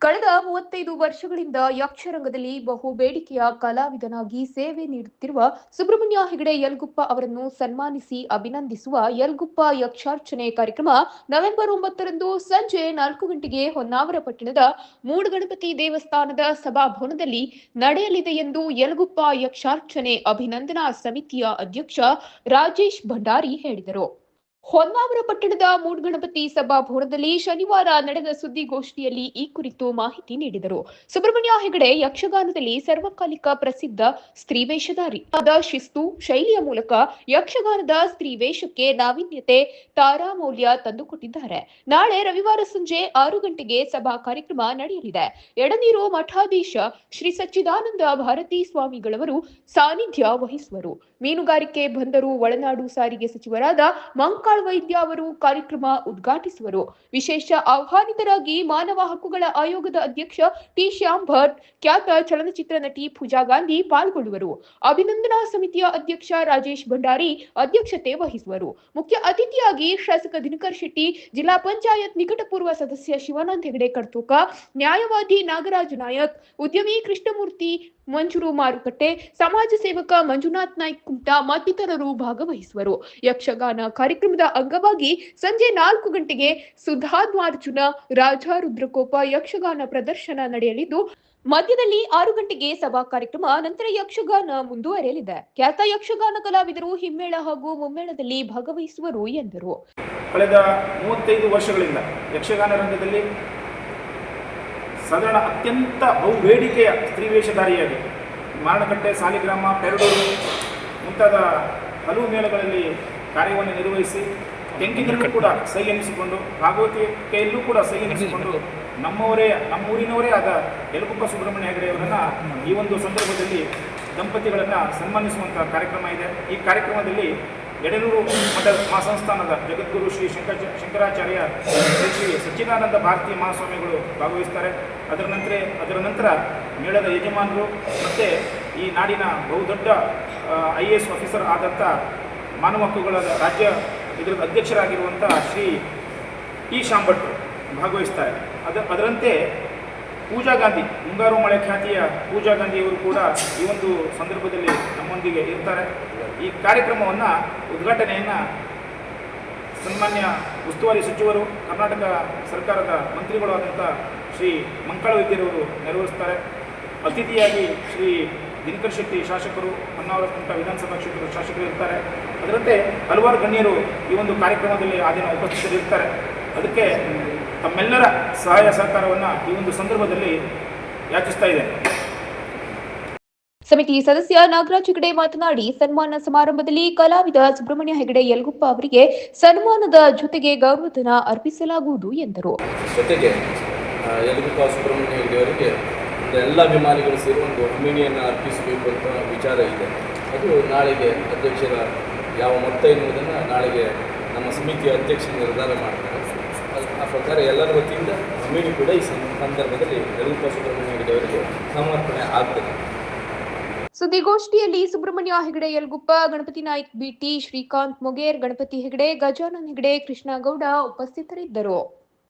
ಕಳೆದ 35 ವರ್ಷಗಳಿಂದ ಯಕ್ಷರಂಗದಲ್ಲಿ ಬಹು ಬೇಡಿಕೆಯ ಕಲಾವಿದನಾಗಿ ಸೇವೆ ನೀಡುತ್ತಿರುವ ಸುಬ್ರಹ್ಮಣ್ಯ ಹೆಗಡೆ ಯಲಗುಪ್ಪ ಅವರನ್ನು ಸನ್ಮಾನಿಸಿ ಅಭಿನಂದಿಸುವ ಯಲಗುಪ್ಪ ಯಕ್ಷಾರ್ಚನೆ ಕಾರ್ಯಕ್ರಮ ನವೆಂಬರ್ 9ರಂದು ಸಂಜೆ 4 ಗಂಟೆಗೆ ಹೊನ್ನಾವರ ಪಟ್ಟಣದ ಮೂಡುಗಣಪತಿ ದೇವಸ್ಥಾನದ ಸಭಾಭವನದಲ್ಲಿ ನಡೆಯಲಿದೆ ಎಂದು ಯಲಗುಪ್ಪ ಯಕ್ಷಾರ್ಚನೆ ಅಭಿನಂದನಾ ಸಮಿತಿಯ ಅಧ್ಯಕ್ಷ ರಾಜೇಶ್ ಭಂಡಾರಿ ಹೇಳಿದರು. ಹೊನ್ನಾವರ ಪಟ್ಟಣದ ಮೂಡುಗಣಪತಿ ಸಭಾಭವನದಲ್ಲಿ ಶನಿವಾರ ನಡೆದ ಸುದ್ದಿಗೋಷ್ಠಿಯಲ್ಲಿ ಈ ಕುರಿತು ಮಾಹಿತಿ ನೀಡಿದರು. ಸುಬ್ರಹ್ಮಣ್ಯ ಹೆಗಡೆ ಯಕ್ಷಗಾನದಲ್ಲಿ ಸರ್ವಕಾಲಿಕ ಪ್ರಸಿದ್ಧ ಸ್ತ್ರೀವೇಷಧಾರಿ. ಶಿಸ್ತು ಶೈಲಿಯ ಮೂಲಕ ಯಕ್ಷಗಾನದ ಸ್ತ್ರೀ ವೇಷಕ್ಕೆ ನಾವೀನ್ಯತೆ ತಾರಾಮೌಲ್ಯ ತಂದುಕೊಟ್ಟಿದ್ದಾರೆ. ನಾಳೆ ರವಿವಾರ ಸಂಜೆ 6 ಗಂಟೆಗೆ ಸಭಾ ಕಾರ್ಯಕ್ರಮ ನಡೆಯಲಿದೆ. ಎಡನೀರು ಮಠಾಧೀಶ ಶ್ರೀ ಸಚ್ಚಿದಾನಂದ ಭಾರತೀ ಸ್ವಾಮಿಗಳವರು ಸಾನ್ನಿಧ್ಯ ವಹಿಸುವರು. ಮೀನುಗಾರಿಕೆ, ಬಂದರು, ಒಳನಾಡು ಸಾರಿಗೆ ಸಚಿವರಾದ ಮಂಕಾಳ್ ವೈದ್ಯ ಅವರು ಕಾರ್ಯಕ್ರಮ ಉದ್ಘಾಟಿಸುವರು. ವಿಶೇಷ ಆಹ್ವಾನಿತರಾಗಿ ಮಾನವ ಹಕ್ಕುಗಳ ಆಯೋಗದ ಅಧ್ಯಕ್ಷ ಟಿ ಶ್ಯಾಮ್ ಭಟ್, ಖ್ಯಾತ ಚಲನಚಿತ್ರ ನಟಿ ಪೂಜಾ ಗಾಂಧಿ ಪಾಲ್ಗೊಳ್ಳುವರು. ಅಭಿನಂದನಾ ಸಮಿತಿಯ ಅಧ್ಯಕ್ಷ ರಾಜೇಶ್ ಭಂಡಾರಿ ಅಧ್ಯಕ್ಷತೆ ವಹಿಸುವರು. ಮುಖ್ಯ ಅತಿಥಿಯಾಗಿ ಶಾಸಕ ದಿನಕರ್ ಶೆಟ್ಟಿ, ಜಿಲ್ಲಾ ಪಂಚಾಯತ್ ನಿಕಟಪೂರ್ವ ಸದಸ್ಯ ಶಿವಾನಂದ ಹೆಗಡೆ ಕಡ್ತೋಕ, ನ್ಯಾಯವಾದಿ ನಾಗರಾಜ್ ನಾಯಕ್, ಉದ್ಯಮಿ ಕೃಷ್ಣಮೂರ್ತಿ ಮಂಜೂರು ಮಾರುಕಟ್ಟೆ, ಸಮಾಜ ಸೇವಕ ಮಂಜುನಾಥ್ ನಾಯ್ಕ್ ಕುಮಟಾ ಮತ್ತಿತರರು ಭಾಗವಹಿಸುವರು. ಯಕ್ಷಗಾನ ಕಾರ್ಯಕ್ರಮದ ಅಂಗವಾಗಿ ಸಂಜೆ 4 ಗಂಟೆಗೆ ಸುಧಾದ್ವಾರ್ಜುನ ರಾಜ ರುದ್ರಕೋಪ ಯಕ್ಷಗಾನ ಪ್ರದರ್ಶನ ನಡೆಯಲಿದ್ದು, ಮಧ್ಯದಲ್ಲಿ 6 ಗಂಟೆಗೆ ಸಭಾ ಕಾರ್ಯಕ್ರಮ, ನಂತರ ಯಕ್ಷಗಾನ ಮುಂದುವರೆಯಲಿದೆ. ಖ್ಯಾತ ಯಕ್ಷಗಾನ ಕಲಾವಿದರು ಹಿಮ್ಮೇಳ ಹಾಗೂ ಮುಮ್ಮೇಳದಲ್ಲಿ ಭಾಗವಹಿಸುವರು ಎಂದರು. ಕಳೆದ 35 ವರ್ಷಗಳಿಂದ ಯಕ್ಷಗಾನ ರಂಗದಲ್ಲಿ ಸಾಧಾರಣ ಅತ್ಯಂತ ಬಹುಬೇಡಿಕೆಯ ಸ್ತ್ರೀವೇಷಧಾರಿಯಾಗಿ ಮಾರಣಕಟ್ಟೆ, ಸಾಲಿಗ್ರಾಮ, ಪೆರಡೂರು ಮುಂತಾದ ಹಲವು ಮೇಳಗಳಲ್ಲಿ ಕಾರ್ಯವನ್ನು ನಿರ್ವಹಿಸಿ ತೆಂಕಿಗರಲ್ಲೂ ಕೂಡ ಸೈ ಎನಿಸಿಕೊಂಡು, ಭಾಗವತಿಕೆಯಲ್ಲೂ ಕೂಡ ಸೈ ಎನಿಸಿಕೊಂಡು ನಮ್ಮೂರಿನವರೇ ಆದ ಯಲಗುಪ್ಪ ಸುಬ್ರಹ್ಮಣ್ಯ ಹೆಗಡೆಯವರನ್ನು ಈ ಒಂದು ಸಂದರ್ಭದಲ್ಲಿ ದಂಪತಿಗಳನ್ನು ಸನ್ಮಾನಿಸುವಂಥ ಕಾರ್ಯಕ್ರಮ ಇದೆ. ಈ ಕಾರ್ಯಕ್ರಮದಲ್ಲಿ ಎಡೆನೂರು ಮಠ ಮಹಾಸಂಸ್ಥಾನದ ಜಗದ್ಗುರು ಶ್ರೀ ಶಂಕರಾಚಾರ್ಯ ಶ್ರೀ ಸಚ್ಚಿದಾನಂದ ಭಾರತೀ ಮಹಾಸ್ವಾಮಿಗಳು ಭಾಗವಹಿಸ್ತಾರೆ. ಅದರ ನಂತರ ಮೇಳದ ಯಜಮಾನರು ಮತ್ತು ಈ ನಾಡಿನ ಬಹುದೊಡ್ಡ IAS ಆಫೀಸರ್ ಆದಂಥ ಮಾನವ ಹಕ್ಕುಗಳ ರಾಜ್ಯ ಇದರ ಅಧ್ಯಕ್ಷರಾಗಿರುವಂಥ ಶ್ರೀ ಟಿ ಶ್ಯಾಮ್ ಭಟ್ರು ಭಾಗವಹಿಸ್ತಾರೆ. ಅದರಂತೆ ಪೂಜಾ ಗಾಂಧಿ, ಮುಂಗಾರು ಮಳೆ ಖ್ಯಾತಿಯ ಪೂಜಾ ಗಾಂಧಿಯವರು ಕೂಡ ಈ ಒಂದು ಸಂದರ್ಭದಲ್ಲಿ ನಮ್ಮೊಂದಿಗೆ ಇರ್ತಾರೆ. ಈ ಕಾರ್ಯಕ್ರಮವನ್ನು ಉದ್ಘಾಟನೆಯನ್ನು ಸನ್ಮಾನ್ಯ ಉಸ್ತುವಾರಿ ಸಚಿವರು, ಕರ್ನಾಟಕ ಸರ್ಕಾರದ ಮಂತ್ರಿಗಳು ಆದಂಥ ಶ್ರೀ ಮಂಕಾಳ್ ವೈದ್ಯರವರು ನೆರವೇರಿಸ್ತಾರೆ. ಅತಿಥಿಯಾಗಿ ಶ್ರೀ ದಿನಕರ್ ಶೆಟ್ಟಿ ಶಾಸಕರು, ಹೊನ್ನಾವರ ಕುಮಟಾ ವಿಧಾನಸಭಾ ಕ್ಷೇತ್ರದ ಶಾಸಕರು ಇರ್ತಾರೆ. ಅದರಂತೆ ಹಲವಾರು ಗಣ್ಯರು ಈ ಒಂದು ಕಾರ್ಯಕ್ರಮದಲ್ಲಿ ಆ ದಿನ ಉಪಸ್ಥಿತರಿರ್ತಾರೆ. ಅದಕ್ಕೆ ತಮ್ಮೆಲ್ಲರ ಸಹಾಯ ಸಹಕಾರವನ್ನು ಈ ಒಂದು ಸಂದರ್ಭದಲ್ಲಿ ಯಾಚಿಸ್ತಾ ಇದೆ. ಸಮಿತಿ ಸದಸ್ಯ ನಾಗರಾಜ್ ಹೆಗಡೆ ಮಾತನಾಡಿ, ಸನ್ಮಾನ ಸಮಾರಂಭದಲ್ಲಿ ಕಲಾವಿದ ಸುಬ್ರಹ್ಮಣ್ಯ ಹೆಗಡೆ ಯಲಗುಪ್ಪ ಅವರಿಗೆ ಸನ್ಮಾನದ ಜೊತೆಗೆ ಗೌರವಧನ ಅರ್ಪಿಸಲಾಗುವುದು ಎಂದರು. ಜೊತೆಗೆ ಯಲಗುಪ್ಪ ಸುಬ್ರಹ್ಮಣ್ಯ ಹೆಗಡೆ ಅವರಿಗೆ ಎಲ್ಲ ಅಭಿಮಾನಿಗಳು ಸೇರಿ ಒಂದು ಹುಮ್ಮಿಣಿಯನ್ನು ಅರ್ಪಿಸಬೇಕು ಅಂತ ವಿಚಾರ ಇದೆ. ಅದು ನಾಳೆಗೆ ಅಧ್ಯಕ್ಷರ ಯಾವ ಮೊತ್ತ ಎನ್ನುವುದನ್ನು ನಾಳೆಗೆ ನಮ್ಮ ಸಮಿತಿಯ ಅಧ್ಯಕ್ಷರು ನಿರ್ಧಾರ ಮಾಡ್ತಾರೆ. ಆ ಪ್ರಕಾರ ಎಲ್ಲರ ವತಿಯಿಂದ ಹುಮ್ಮಿಣಿ ಕೂಡ ಈ ಸಂದರ್ಭದಲ್ಲಿ ಯಲಗುಪ್ಪ ಸುಬ್ರಹ್ಮಣ್ಯ ಹೆಗಡೆ ಅವರಿಗೆ ಸಮರ್ಪಣೆ ಆಗ್ತದೆ. ಸುದ್ದಿಗೋಷ್ಠಿಯಲ್ಲಿ ಸುಬ್ರಹ್ಮಣ್ಯ ಹೆಗಡೆ ಯಲಗುಪ್ಪ, ಗಣಪತಿ ನಾಯ್ಕ್ ಬಿಟಿ, ಶ್ರೀಕಾಂತ್ ಮೊಗೇರ್, ಗಣಪತಿ ಹೆಗಡೆ, ಗಜಾನನ್ ಹೆಗಡೆ, ಕೃಷ್ಣಗೌಡ ಉಪಸ್ಥಿತರಿದ್ದರು.